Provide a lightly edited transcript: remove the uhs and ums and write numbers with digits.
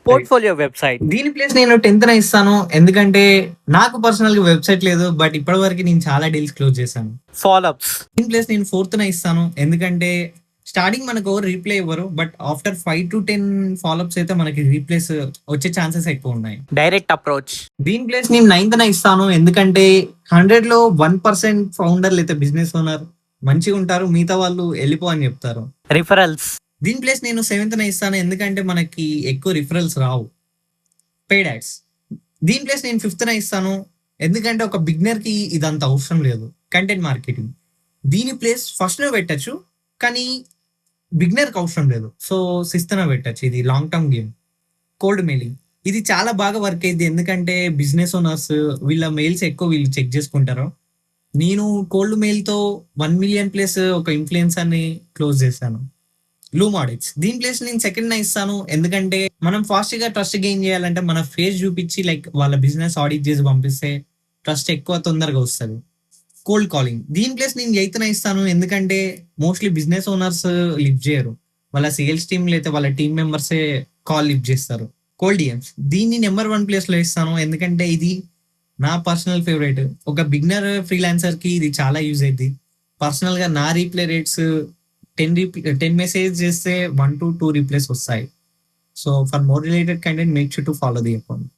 Portfolio website. దీని place నేను 10th ఇస్తాను. ఎందుకంటే నాకు పర్సనల్ గా వెబ్సైట్ లేదు. బట్ ఇప్పటి వరకు నేను చాలా డీల్స్ క్లోజ్ చేశాను. ఫాలోఅప్స్. దీని ప్లేస్ నేను 4th ఇస్తాను. ఎందుకంటే స్టార్టింగ్ మనకు ఎవరు రీప్లే ఇవ్వరు. బట్ ఆఫ్టర్ 5 to 10 ఫాలోఅప్స్ అయితే మనకి రీప్లేస్ వచ్చే ఛాన్సెస్ ఎక్కువ ఉన్నాయి. Direct approach. దీని ప్లేస్ నేను 9th ఇస్తాను. ఎందుకంటే 100 లో 1% ఫౌండర్ లేదా బిజినెస్ ఓనర్ మంచిగా ఉంటారు. మిగతా వాళ్ళు వెళ్ళిపో అని చెప్తారు. రిఫరల్స్. దీని ప్లేస్ నేను 7th ఇస్తాను. ఎందుకంటే మనకి ఎక్కువ రిఫరల్స్ రావు. Paid ads. దీని ప్లేస్ నేను 5th ఇస్తాను. ఎందుకంటే ఒక బిగినర్ కి ఇదంత అవసరం లేదు. Content marketing. దీని ప్లేస్ ఫస్ట్ లో పెట్టచ్చు, కానీ బిగినర్ కి అవసరం లేదు. సో 6th పెట్టచ్చు. ఇది long term game. Cold mailing. ఇది చాలా బాగా వర్క్ అయింది. ఎందుకంటే బిజినెస్ ఓనర్స్ వీళ్ళ మెయిల్స్ ఎక్కువ వీళ్ళు చెక్ చేసుకుంటారు. నేను కోల్డ్ మెయిల్ తో 1 million ప్లస్ ఒక ఇన్ఫ్లుయెన్సర్ ని క్లోజ్ చేశాను. Loom audits. దీని ప్లేస్ నేను 2nd ఇస్తాను. ఎందుకంటే మనం ఫాస్ట్ గా ట్రస్ట్ గెయిన్ చేయాలంటే మన ఫేస్ చూపించి లైక్ వాళ్ళ బిజినెస్ ఆడిట్ చేసి పంపిస్తే ట్రస్ట్ ఎక్కువ తొందరగా వస్తుంది. Cold calling. దీని ప్లేస్ నేను 8th ఇస్తాను. ఎందుకంటే మోస్ట్లీ బిజినెస్ ఓనర్స్ లిఫ్ట్ చేయరు. వాళ్ళ సేల్స్ టీమ్ లేదా వాళ్ళ టీమ్ మెంబర్సే కాల్ లిఫ్ట్ చేస్తారు. Cold DMs. దీన్ని నెంబర్ 1 ప్లేస్ లో ఇస్తాను. ఎందుకంటే ఇది నా పర్సనల్ ఫేవరెట్. ఒక బిగినర్ ఫ్రీలాన్సర్ కి ఇది చాలా యూజ్ అయింది. పర్సనల్ గా నా రీప్లే రేట్స్ 10 మెసేజ్ చేస్తే 1 to 2 రీప్లేస్ వస్తాయి. So for more related content make sure to follow the account.